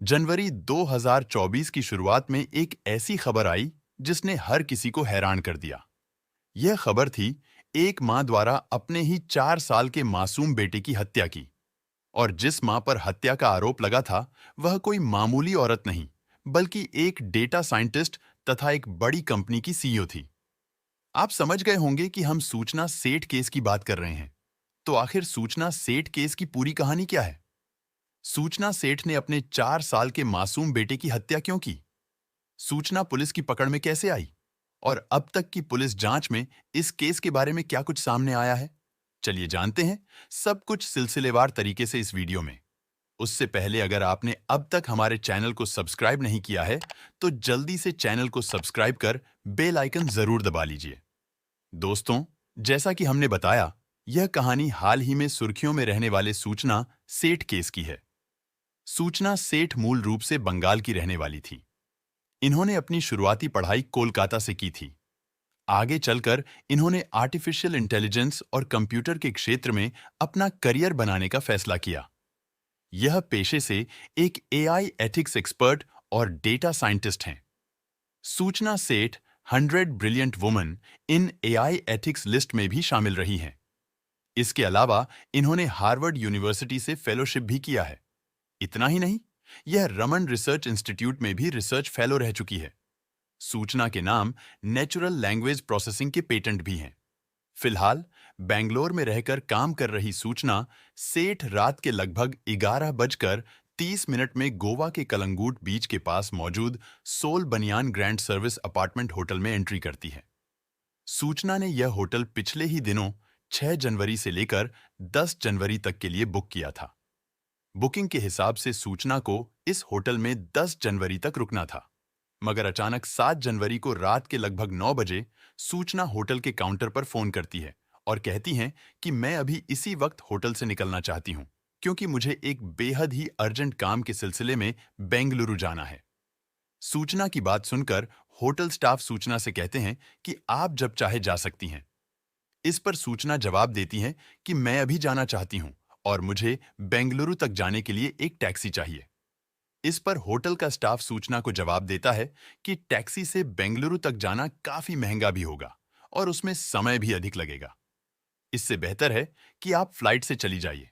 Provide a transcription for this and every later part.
जनवरी 2024 की शुरुआत में एक ऐसी खबर आई जिसने हर किसी को हैरान कर दिया। यह खबर थी एक मां द्वारा अपने ही 4 साल के मासूम बेटे की हत्या की। और जिस मां पर हत्या का आरोप लगा था, वह कोई मामूली औरत नहीं, बल्कि एक डेटा साइंटिस्ट तथा एक बड़ी कंपनी की सीईओ थी। आप समझ गए होंगे कि हम सूचना सेठ केस की बात कर रहे हैं। तो आखिर सूचना सेठ केस की पूरी कहानी क्या है? सूचना सेठ ने अपने 4 साल के मासूम बेटे की हत्या क्यों की? सूचना पुलिस की पकड़ में कैसे आई? और अब तक की पुलिस जांच में इस केस के बारे में क्या कुछ सामने आया है? चलिए जानते हैं सब कुछ सिलसिलेवार तरीके से इस वीडियो में। उससे पहले अगर आपने अब तक हमारे चैनल को सब्सक्राइब नहीं किया है, तो जल्दी से चैनल को सब्सक्राइब कर बेल आइकन जरूर दबा लीजिए। दोस्तों, जैसा कि हमने बताया, यह कहानी हाल ही में सुर्खियों में रहने वाले सूचना सेठ केस की है। सूचना सेठ मूल रूप से बंगाल की रहने वाली थी। इन्होंने अपनी शुरुआती पढ़ाई कोलकाता से की थी। आगे चलकर इन्होंने आर्टिफिशियल इंटेलिजेंस और कंप्यूटर के क्षेत्र में अपना करियर बनाने का फैसला किया। यह पेशे से एक एआई एथिक्स एक्सपर्ट और डेटा साइंटिस्ट हैं। सूचना सेठ 100 brilliant woman in AI ethics list में भी शामिल रही हैं। इसके अलावा इन्होंने हार्वर्ड यूनिवर्सिटी से फेलोशिप भी किया है। इतना ही नहीं, यह रमन रिसर्च इंस्टीट्यूट में भी रिसर्च फेलो रह चुकी है। सूचना के नाम नेचुरल लैंग्वेज प्रोसेसिंग के पेटेंट भी हैं। फिलहाल बेंगलोर में रहकर काम कर रही सूचना सेठ रात के लगभग 11:30 में गोवा के कलंगूट बीच के पास मौजूद सोल बनियान ग्रैंड सर्विस अपार्टमेंट होटल में एंट्री करती है। सूचना ने यह होटल पिछले ही दिनों 6 जनवरी से लेकर 10 जनवरी तक के लिए बुक किया था। बुकिंग के हिसाब से सूचना को इस होटल में 10 जनवरी तक रुकना था, मगर अचानक 7 जनवरी को रात के लगभग 9 बजे सूचना होटल के काउंटर पर फोन करती है और कहती हैं कि मैं अभी इसी वक्त होटल से निकलना चाहती हूं, क्योंकि मुझे एक बेहद ही अर्जेंट काम के सिलसिले में बेंगलुरु जाना है। सूचना की बात सुनकर होटल स्टाफ सूचना से कहते हैं कि आप जब चाहे जा सकती हैं। इस पर सूचना जवाब देती है कि मैं अभी जाना चाहती हूं और मुझे बेंगलुरु तक जाने के लिए एक टैक्सी चाहिए। इस पर होटल का स्टाफ सूचना को जवाब देता है कि टैक्सी से बेंगलुरु तक जाना काफी महंगा भी होगा और उसमें समय भी अधिक लगेगा। इससे बेहतर है कि आप फ्लाइट से चली जाइए।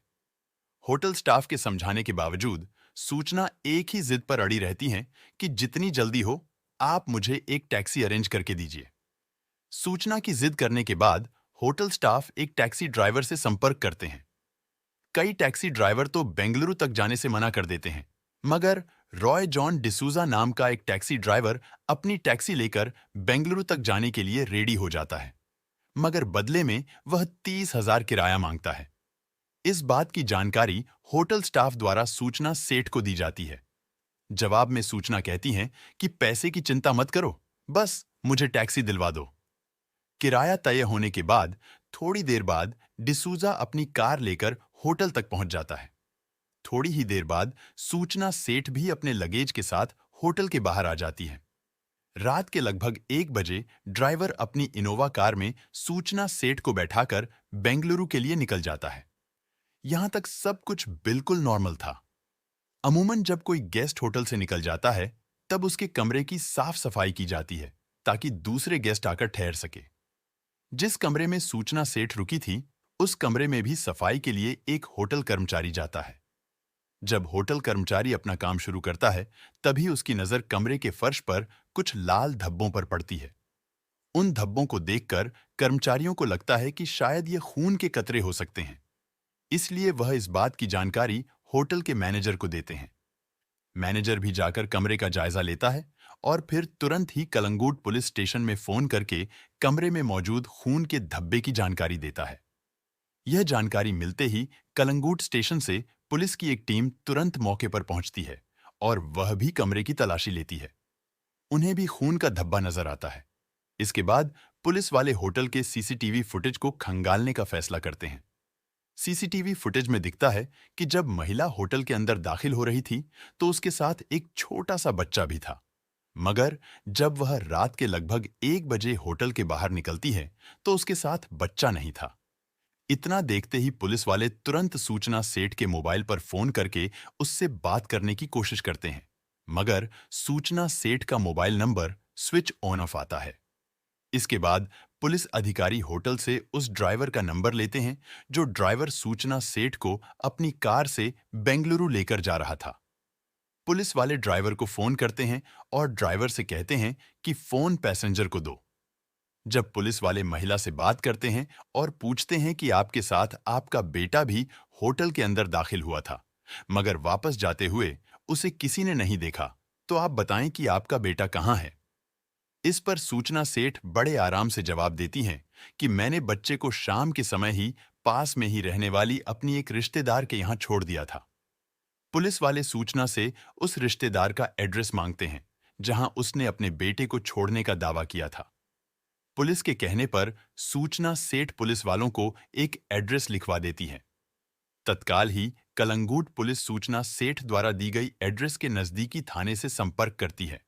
होटल स्टाफ के समझाने के बावजूद सूचना एक ही जिद पर अड़ी रहती हैं कि जितनी जल्दी हो, आप मुझे एक टैक्सी अरेंज करके दीजिए। सूचना की जिद करने के बाद होटल स्टाफ एक टैक्सी ड्राइवर से संपर्क करते हैं। कई टैक्सी ड्राइवर तो बेंगलुरु तक जाने से मना कर देते हैं, मगर रॉय जॉन डिसूजा नाम का एक टैक्सी ड्राइवर अपनी टैक्सी लेकर बेंगलुरु तक जाने के लिए रेडी हो जाता है, मगर बदले में वह 30,000 किराया मांगता है। इस बात की जानकारी होटल स्टाफ द्वारा सूचना सेठ को दी जाती है। जवाब में सूचना कहती है कि पैसे की चिंता मत करो, बस मुझे टैक्सी दिलवा दो। किराया तय होने के बाद थोड़ी देर बाद डिसूजा अपनी कार लेकर होटल तक पहुंच जाता है। थोड़ी ही देर बाद सूचना सेठ भी अपने लगेज के साथ होटल के बाहर आ जाती है। रात के लगभग 1 बजे ड्राइवर अपनी इनोवा कार में सूचना सेठ को बैठाकर बेंगलुरु के लिए निकल जाता है। यहां तक सब कुछ बिल्कुल नॉर्मल था। अमूमन जब कोई गेस्ट होटल से निकल जाता है, तब उसके कमरे की साफ सफाई की जाती है ताकि दूसरे गेस्ट आकर ठहर सके। जिस कमरे में सूचना सेठ रुकी थी, उस कमरे में भी सफाई के लिए एक होटल कर्मचारी जाता है। जब होटल कर्मचारी अपना काम शुरू करता है, तभी उसकी नजर कमरे के फर्श पर कुछ लाल धब्बों पर पड़ती है। उन धब्बों को देखकर कर्मचारियों को लगता है कि शायद ये खून के कतरे हो सकते हैं। इसलिए वह इस बात की जानकारी होटल के मैनेजर को देते हैं। मैनेजर भी जाकर कमरे का जायजा लेता है और फिर तुरंत ही कलंगूट पुलिस स्टेशन में फोन करके कमरे में मौजूद खून के धब्बे की जानकारी देता है। यह जानकारी मिलते ही कलंगूट स्टेशन से पुलिस की एक टीम तुरंत मौके पर पहुंचती है और वह भी कमरे की तलाशी लेती है। उन्हें भी खून का धब्बा नजर आता है। इसके बाद पुलिस वाले होटल के सीसीटीवी फुटेज को खंगालने का फैसला करते हैं। सीसीटीवी फुटेज में दिखता है कि जब महिला होटल के अंदर दाखिल हो रही थी, तो उसके साथ एक छोटा सा बच्चा भी था। मगर जब वह रात के लगभग 1 बजे होटल के बाहर निकलती है, तो उसके साथ बच्चा नहीं था। इतना देखते ही पुलिस वाले तुरंत सूचना सेठ के मोबाइल पर फोन करके उससे बात करने की कोशिश करते हैं, मगर सूचना सेठ का mobile number switch on off आता है। इसके बाद पुलिस अधिकारी होटल से उस ड्राइवर का नंबर लेते हैं जो ड्राइवर सूचना सेठ को अपनी कार से बेंगलुरु लेकर जा रहा था। पुलिस वाले ड्राइवर को फोन करते हैं और ड्राइवर से कहते हैं कि फोन पैसेंजर को दो। जब पुलिस वाले महिला से बात करते हैं और पूछते हैं कि आपके साथ आपका बेटा भी होटल के अंदर दाखिल हुआ था, मगर वापस जाते हुए उसे किसी ने नहीं देखा, तो आप बताएं कि आपका बेटा कहाँ है। इस पर सूचना सेठ बड़े आराम से जवाब देती हैं कि मैंने बच्चे को शाम के समय ही पास में ही रहने वाली अपनी एक रिश्तेदार के यहाँ छोड़ दिया था। पुलिस वाले सूचना से उस रिश्तेदार का एड्रेस मांगते हैं जहां उसने अपने बेटे को छोड़ने का दावा किया था। पुलिस के कहने पर सूचना सेठ पुलिस वालों को एक एड्रेस लिखवा देती है। तत्काल ही कलंगूट पुलिस सूचना सेठ द्वारा दी गई एड्रेस के नजदीकी थाने से संपर्क करती है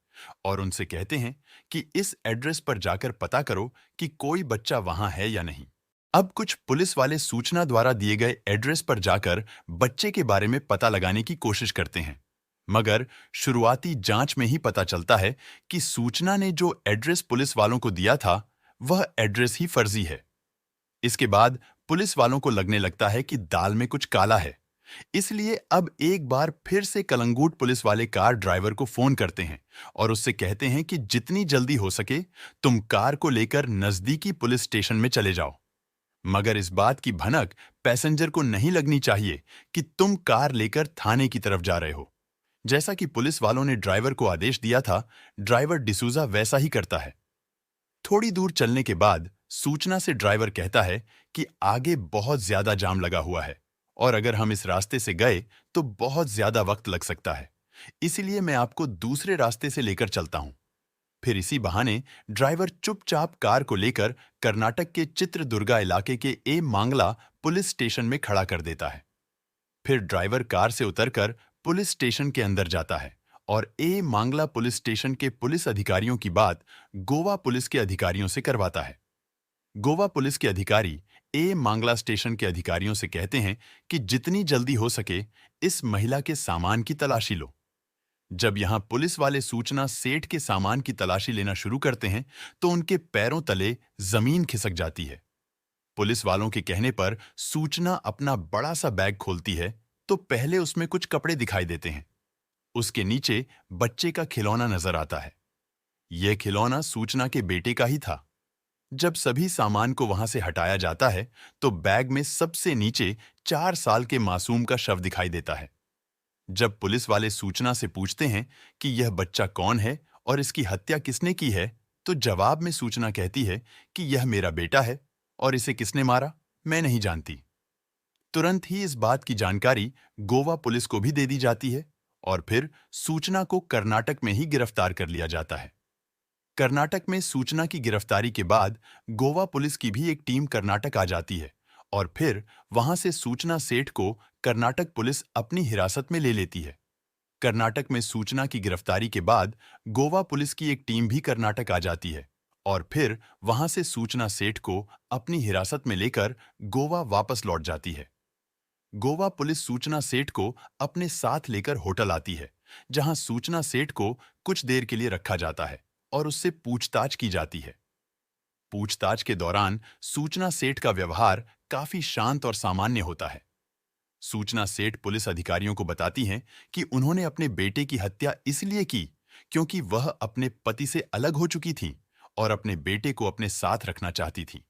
और उनसे कहते हैं कि इस एड्रेस पर जाकर पता करो कि कोई बच्चा वहां है या नहीं। अब कुछ पुलिस वाले सूचना द्वारा दिए गए एड्रेस पर जाकर बच्चे के बारे में पता लगाने की कोशिश करते हैं, मगर शुरुआती जांच में ही पता चलता है कि सूचना ने जो एड्रेस पुलिस वालों को दिया था वह एड्रेस ही फर्जी है। इसके बाद पुलिस वालों को लगने लगता है कि दाल में कुछ काला है, इसलिए अब एक बार फिर से कलंगूट पुलिस वाले कार ड्राइवर को फोन करते हैं और उससे कहते हैं कि जितनी जल्दी हो सके तुम कार को लेकर नजदीकी पुलिस स्टेशन में चले जाओ, मगर इस बात की भनक पैसेंजर को नहीं लगनी चाहिए कि तुम कार लेकर थाने की तरफ जा रहे हो। जैसा कि पुलिस वालों ने ड्राइवर को आदेश दिया था, ड्राइवर डिसूजा वैसा ही करता है। थोड़ी दूर चलने के बाद सूचना से ड्राइवर कहता है कि आगे बहुत ज्यादा जाम लगा हुआ है और अगर हम इस रास्ते से गए तो बहुत ज्यादा वक्त लग सकता है, इसीलिए मैं आपको दूसरे रास्ते से लेकर चलता हूं। फिर इसी बहाने ड्राइवर चुपचाप कार को लेकर कर्नाटक के चित्रदुर्गा इलाके के ए मांगला पुलिस स्टेशन में खड़ा कर देता है। फिर ड्राइवर कार से उतरकर पुलिस स्टेशन के अंदर जाता है और ए मांगला पुलिस स्टेशन के पुलिस अधिकारियों की बात गोवा पुलिस के अधिकारियों से करवाता है। गोवा पुलिस के अधिकारी ए मांगला स्टेशन के अधिकारियों से कहते हैं कि जितनी जल्दी हो सके इस महिला के सामान की तलाशी लो। जब यहां पुलिस वाले सूचना सेठ के सामान की तलाशी लेना शुरू करते हैं तो उनके पैरों तले जमीन खिसक जाती है। पुलिस वालों के कहने पर सूचना अपना बड़ा सा बैग खोलती है तो पहले उसमें कुछ कपड़े दिखाई देते हैं। उसके नीचे बच्चे का खिलौना नजर आता है। यह खिलौना सूचना के बेटे का ही था। जब सभी सामान को वहां से हटाया जाता है तो बैग में सबसे नीचे 4 साल के मासूम का शव दिखाई देता है। जब पुलिस वाले सूचना से पूछते हैं कि यह बच्चा कौन है और इसकी हत्या किसने की है, तो जवाब में सूचना कहती है कि यह मेरा बेटा है और इसे किसने मारा मैं नहीं जानती। तुरंत ही इस बात की जानकारी गोवा पुलिस को भी दे दी जाती है और फिर सूचना को कर्नाटक में ही गिरफ्तार कर लिया जाता है। कर्नाटक में सूचना की गिरफ्तारी के बाद गोवा पुलिस की भी एक टीम कर्नाटक आ जाती है और फिर वहां से सूचना सेठ को कर्नाटक पुलिस अपनी हिरासत में ले लेती है। कर्नाटक में सूचना की गिरफ्तारी के बाद गोवा पुलिस की एक टीम भी कर्नाटक आ जाती है और फिर वहां से सूचना सेठ को अपनी हिरासत में लेकर गोवा वापस लौट जाती है। गोवा पुलिस सूचना सेठ को अपने साथ लेकर होटल आती है, जहां सूचना सेठ को कुछ देर के लिए रखा जाता है और उससे पूछताछ की जाती है। पूछताछ के दौरान सूचना सेठ का व्यवहार काफी शांत और सामान्य होता है। सूचना सेठ पुलिस अधिकारियों को बताती हैं कि उन्होंने अपने बेटे की हत्या इसलिए की क्योंकि वह अपने पति से अलग हो चुकी थी और अपने बेटे को अपने साथ रखना चाहती थी।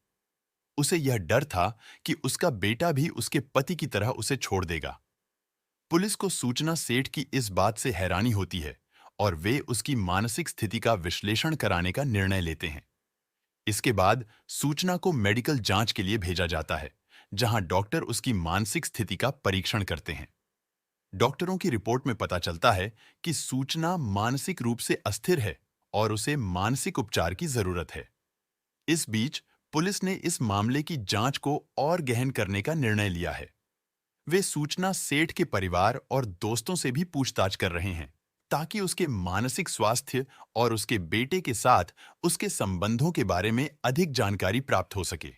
उसे यह डर था कि उसका बेटा भी उसके पति की तरह उसे छोड़ देगा। पुलिस को सूचना सेठ की इस बात से हैरानी होती है और वे उसकी मानसिक स्थिति का विश्लेषण कराने का निर्णय लेते हैं। इसके बाद सूचना को मेडिकल जांच के लिए भेजा जाता है, जहां डॉक्टर उसकी मानसिक स्थिति का परीक्षण करते हैं। डॉक्टरों की रिपोर्ट में पता चलता है कि सूचना मानसिक रूप से अस्थिर है और उसे मानसिक उपचार की जरूरत है। इस बीच पुलिस ने इस मामले की जांच को और गहन करने का निर्णय लिया है। वे सूचना सेठ के परिवार और दोस्तों से भी पूछताछ कर रहे हैं ताकि उसके मानसिक स्वास्थ्य और उसके बेटे के साथ उसके संबंधों के बारे में अधिक जानकारी प्राप्त हो सके।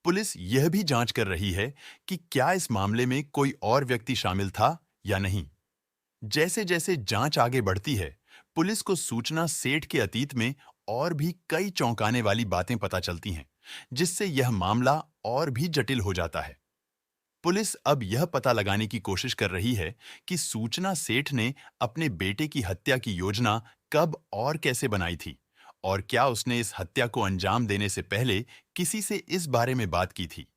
पुलिस यह भी जांच कर रही है कि क्या इस मामले में कोई और व्यक्ति शामिल था या नहीं। जैसे जैसे जांच आगे बढ़ती है, पुलिस को सूचना सेठ के अतीत में और भी कई चौंकाने वाली बातें पता चलती हैं, जिससे यह मामला और भी जटिल हो जाता है। पुलिस अब यह पता लगाने की कोशिश कर रही है कि सूचना सेठ ने अपने बेटे की हत्या की योजना कब और कैसे बनाई थी, और क्या उसने इस हत्या को अंजाम देने से पहले किसी से इस बारे में बात की थी।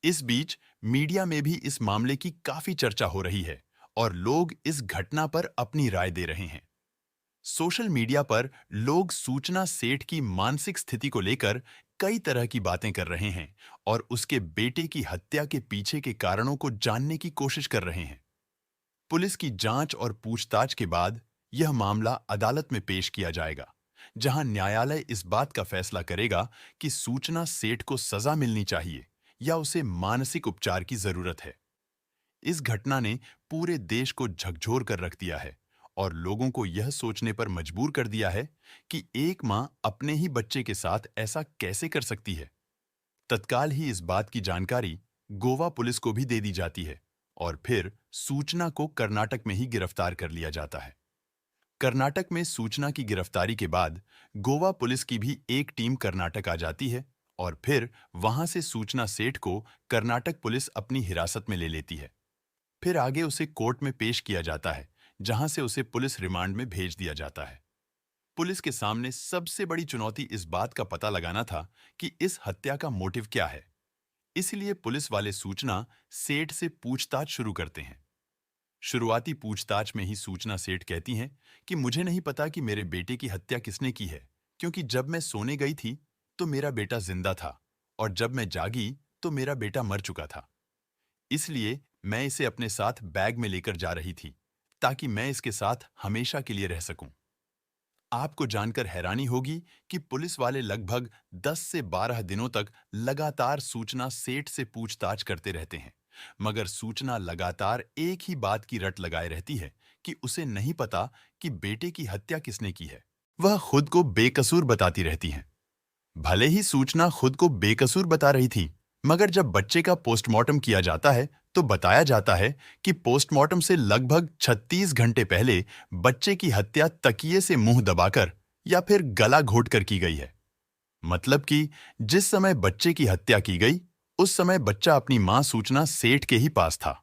इस बीच मीडिया में भी इस मामले की काफी चर्चा हो रही है और लोग इस घटना पर अपनी राय दे रहे हैं। सोशल मीडिया पर लोग सूचना सेठ की मानसिक स्थिति को लेकर कई तरह की बातें कर रहे हैं और उसके बेटे की हत्या के पीछे के कारणों को जानने की कोशिश कर रहे हैं। पुलिस की जांच और पूछताछ के बाद यह मामला अदालत में पेश किया जाएगा, जहां न्यायालय इस बात का फैसला करेगा कि सूचना सेठ को सजा मिलनी चाहिए या उसे मानसिक उपचार की जरूरत है। इस घटना ने पूरे देश को झकझोर कर रख दिया है और लोगों को यह सोचने पर मजबूर कर दिया है कि एक मां अपने ही बच्चे के साथ ऐसा कैसे कर सकती है। तत्काल ही इस बात की जानकारी गोवा पुलिस को भी दे दी जाती है और फिर सूचना को कर्नाटक में ही गिरफ्तार कर लिया जाता है। कर्नाटक में सूचना की गिरफ्तारी के बाद गोवा पुलिस की भी एक टीम कर्नाटक आ जाती है और फिर वहां से सूचना सेठ को कर्नाटक पुलिस अपनी हिरासत में ले लेती है। फिर आगे उसे कोर्ट में पेश किया जाता है, जहां से उसे पुलिस रिमांड में भेज दिया जाता है। पुलिस के सामने सबसे बड़ी चुनौती इस बात का पता लगाना था कि इस हत्या का मोटिव क्या है। इसलिए पुलिस वाले सूचना सेठ से पूछताछ शुरू करते हैं। शुरुआती पूछताछ में ही सूचना सेठ कहती हैं कि मुझे नहीं पता कि मेरे बेटे की हत्या किसने की है, क्योंकि जब मैं सोने गई थी तो मेरा बेटा जिंदा था और जब मैं जागी तो मेरा बेटा मर चुका था। इसलिए मैं इसे अपने साथ बैग में लेकर जा रही थी ताकि मैं इसके साथ हमेशा के लिए रह सकूं। आपको जानकर हैरानी होगी कि पुलिस वाले लगभग 10 से 12 दिनों तक लगातार सूचना सेठ से पूछताछ करते रहते हैं, मगर सूचना लगातार एक ही बात की रट लगाए रहती है कि उसे नहीं पता कि बेटे की हत्या किसने की है। वह खुद को बेकसूर बताती रहती हैं। भले ही सूचना खुद को बेकसूर बता रही थी, मगर जब बच्चे का पोस्टमार्टम किया जाता है तो बताया जाता है कि पोस्टमार्टम से लगभग 36 घंटे पहले बच्चे की हत्या तकिए से मुंह दबाकर या फिर गला घोटकर की गई है। मतलब कि जिस समय बच्चे की हत्या की गई, उस समय बच्चा अपनी मां सूचना सेठ के ही पास था।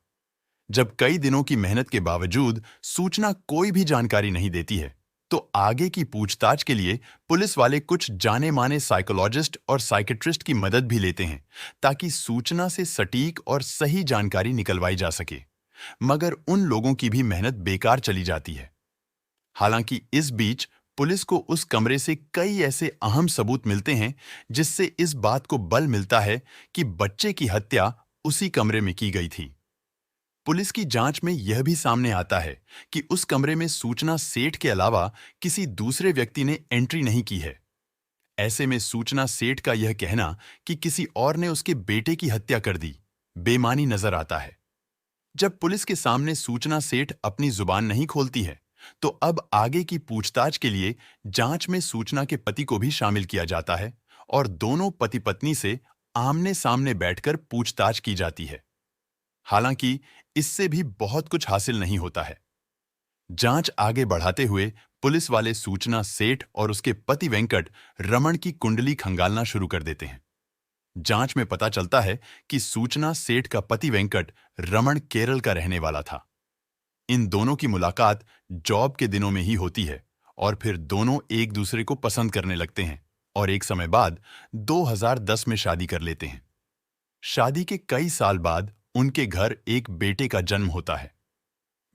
जब कई दिनों की मेहनत के बावजूद सूचना कोई भी जानकारी नहीं देती है, तो आगे की पूछताछ के लिए पुलिस वाले कुछ जाने माने साइकोलॉजिस्ट और साइकेट्रिस्ट की मदद भी लेते हैं ताकि सूचना से सटीक और सही जानकारी निकलवाई जा सके, मगर उन लोगों की भी मेहनत बेकार चली जाती है। हालांकि इस बीच पुलिस को उस कमरे से कई ऐसे अहम सबूत मिलते हैं जिससे इस बात को बल मिलता है कि बच्चे की हत्या उसी कमरे में की गई थी। पुलिस की जांच में यह भी सामने आता है कि उस कमरे में सूचना सेठ के अलावा किसी दूसरे व्यक्ति ने एंट्री नहीं की है। ऐसे में सूचना सेठ का यह कहना कि किसी और ने उसके बेटे की हत्या कर दी, बेमानी नजर आता है। जब पुलिस के सामने सूचना सेठ अपनी जुबान नहीं खोलती है, तो अब आगे की पूछताछ के लिए जांच में सूचना के पति को भी शामिल किया जाता है और दोनों पति पत्नी से आमने सामने बैठकर पूछताछ की जाती है। हालांकि इससे भी बहुत कुछ हासिल नहीं होता है। जांच आगे बढ़ाते हुए पुलिस वाले सूचना सेठ और उसके पति वेंकट रमन की कुंडली खंगालना शुरू कर देते हैं। जांच में पता चलता है कि सूचना सेठ का पति वेंकट रमन केरल का रहने वाला था। इन दोनों की मुलाकात जॉब के दिनों में ही होती है और फिर दोनों एक दूसरे को पसंद करने लगते हैं और एक समय बाद 2010 में शादी कर लेते हैं। शादी के कई साल बाद उनके घर एक बेटे का जन्म होता है।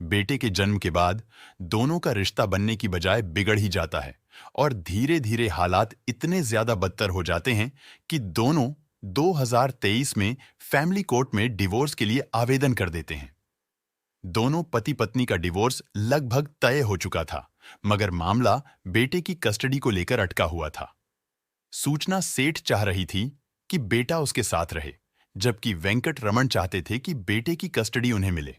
बेटे के जन्म के बाद दोनों का रिश्ता बनने की बजाय बिगड़ ही जाता है और धीरे धीरे हालात इतने ज्यादा बदतर हो जाते हैं कि दोनों 2023 में फैमिली कोर्ट में डिवोर्स के लिए आवेदन कर देते हैं। दोनों पति पत्नी का डिवोर्स लगभग तय हो चुका था, मगर मामला बेटे की कस्टडी को लेकर अटका हुआ था। सूचना सेठ चाह रही थी कि बेटा उसके साथ रहे, जबकि वेंकट रमन चाहते थे कि बेटे की कस्टडी उन्हें मिले।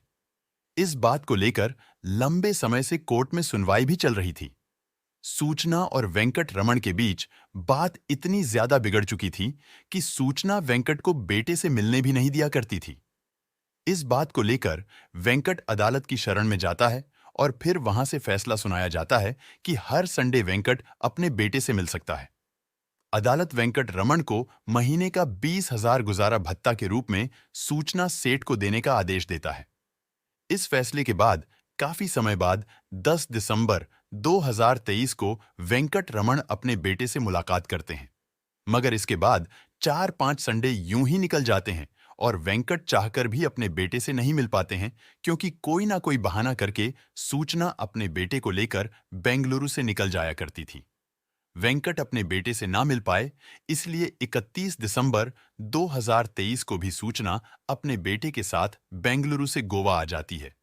इस बात को लेकर लंबे समय से कोर्ट में सुनवाई भी चल रही थी। सूचना और वेंकट रमन के बीच बात इतनी ज्यादा बिगड़ चुकी थी कि सूचना वेंकट को बेटे से मिलने भी नहीं दिया करती थी। इस बात को लेकर वेंकट अदालत की शरण में जाता है और फिर वहां से फैसला सुनाया जाता है कि हर संडे वेंकट अपने बेटे से मिल सकता है। अदालत वेंकट रमन को महीने का 20,000 गुजारा भत्ता के रूप में सूचना सेठ को देने का आदेश देता है। इस फैसले के बाद काफी समय बाद 10 दिसंबर 2023 को वेंकट रमन अपने बेटे से मुलाकात करते हैं। मगर इसके बाद 4-5 संडे यूं ही निकल जाते हैं और वेंकट चाहकर भी अपने बेटे से नहीं मिल पाते हैं, क्योंकि कोई ना कोई बहाना करके सूचना अपने बेटे को लेकर बेंगलुरु से निकल जाया करती थी। वेंकट अपने बेटे से ना मिल पाए, इसलिए 31 दिसंबर 2023 को भी सूचना अपने बेटे के साथ बेंगलुरु से गोवा आ जाती है।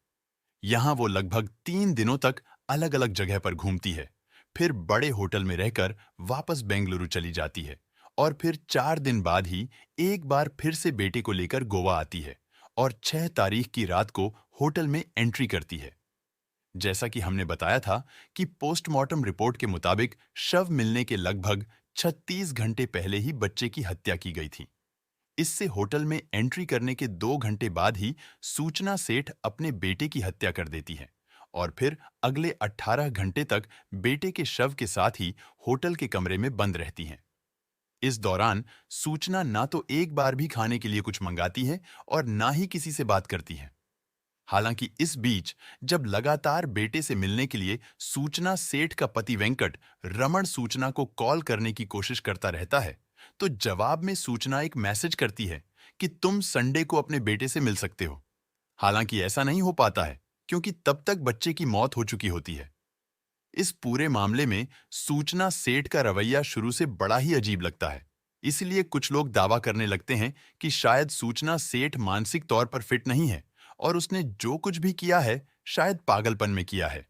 यहां वो लगभग 3 दिनों तक अलग अलग जगह पर घूमती है, फिर बड़े होटल में रहकर वापस बेंगलुरु चली जाती है और फिर 4 दिन बाद ही एक बार फिर से बेटे को लेकर गोवा आती है और 6 तारीख की रात को होटल में एंट्री करती है। जैसा कि हमने बताया था कि पोस्टमार्टम रिपोर्ट के मुताबिक शव मिलने के लगभग 36 घंटे पहले ही बच्चे की हत्या की गई थी। इससे होटल में एंट्री करने के 2 घंटे बाद ही सूचना सेठ अपने बेटे की हत्या कर देती है और फिर अगले 18 घंटे तक बेटे के शव के साथ ही होटल के कमरे में बंद रहती हैं। इस दौरान सूचना ना तो एक बार भी खाने के लिए कुछ मंगाती है और ना ही किसी से बात करती है। हालांकि इस बीच जब लगातार बेटे से मिलने के लिए सूचना सेठ का पति वेंकट रमन सूचना को कॉल करने की कोशिश करता रहता है, तो जवाब में सूचना एक मैसेज करती है कि तुम संडे को अपने बेटे से मिल सकते हो। हालांकि ऐसा नहीं हो पाता है, क्योंकि तब तक बच्चे की मौत हो चुकी होती है। इस पूरे मामले में सूचना सेठ का रवैया शुरू से बड़ा ही अजीब लगता है। इसलिए कुछ लोग दावा करने लगते हैं कि शायद सूचना सेठ मानसिक तौर पर फिट नहीं है और उसने जो कुछ भी किया है शायद पागलपन में किया है।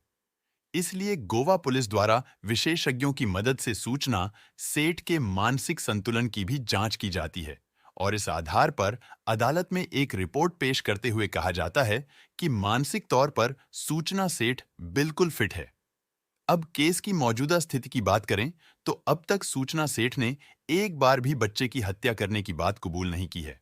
इसलिए गोवा पुलिस द्वारा विशेषज्ञों की मदद से सूचना सेठ के मानसिक संतुलन की भी जांच की जाती है और इस आधार पर अदालत में एक रिपोर्ट पेश करते हुए कहा जाता है कि मानसिक तौर पर सूचना सेठ बिल्कुल फिट है। अब केस की मौजूदा स्थिति की बात करें तो अब तक सूचना सेठ ने एक बार भी बच्चे की हत्या करने की बात कबूल नहीं की है।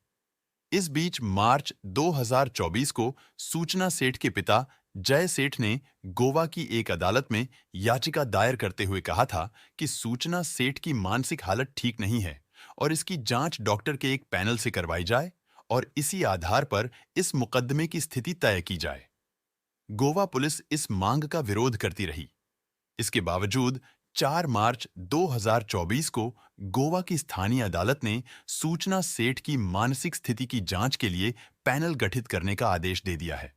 इस बीच मार्च 2024 को सूचना सेठ के पिता जय सेठ ने गोवा की एक अदालत में याचिका दायर करते हुए कहा था कि सूचना सेठ की मानसिक हालत ठीक नहीं है और इसकी जांच डॉक्टर के एक पैनल से करवाई जाए और इसी आधार पर इस मुकदमे की स्थिति तय की जाए। गोवा पुलिस इस मांग का विरोध करती रही। इसके बावजूद 4 मार्च 2024 को गोवा की स्थानीय अदालत ने सूचना सेठ की मानसिक स्थिति की जांच के लिए पैनल गठित करने का आदेश दे दिया है।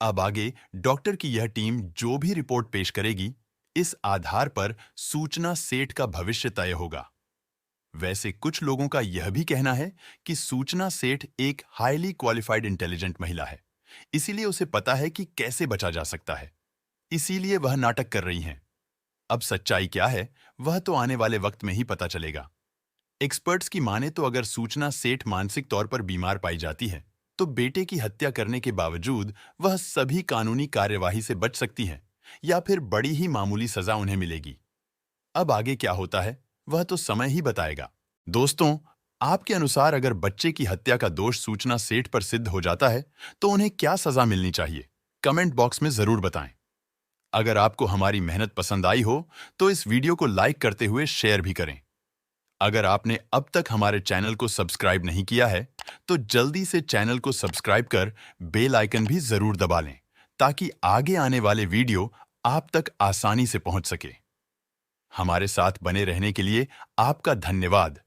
अब आगे डॉक्टर की यह टीम जो भी रिपोर्ट पेश करेगी, इस आधार पर सूचना सेठ का भविष्य तय होगा। वैसे कुछ लोगों का यह भी कहना है कि सूचना सेठ एक हाईली क्वालिफाइड इंटेलिजेंट महिला है, इसीलिए उसे पता है कि कैसे बचा जा सकता है, इसीलिए वह नाटक कर रही हैं। अब सच्चाई क्या है, वह तो आने वाले वक्त में ही पता चलेगा। एक्सपर्ट्स की माने तो अगर सूचना सेठ मानसिक तौर पर बीमार पाई जाती है, तो बेटे की हत्या करने के बावजूद वह सभी कानूनी कार्यवाही से बच सकती है या फिर बड़ी ही मामूली सजा उन्हें मिलेगी। अब आगे क्या होता है, वह तो समय ही बताएगा। दोस्तों, आपके अनुसार अगर बच्चे की हत्या का दोष सूचना सेठ पर सिद्ध हो जाता है, तो उन्हें क्या सजा मिलनी चाहिए? कमेंट बॉक्स में जरूर बताएं। अगर आपको हमारी मेहनत पसंद आई हो तो इस वीडियो को लाइक करते हुए शेयर भी करें। अगर आपने अब तक हमारे चैनल को सब्सक्राइब नहीं किया है तो जल्दी से चैनल को सब्सक्राइब कर बेल आइकन भी जरूर दबा लें, ताकि आगे आने वाले वीडियो आप तक आसानी से पहुंच सके। हमारे साथ बने रहने के लिए आपका धन्यवाद।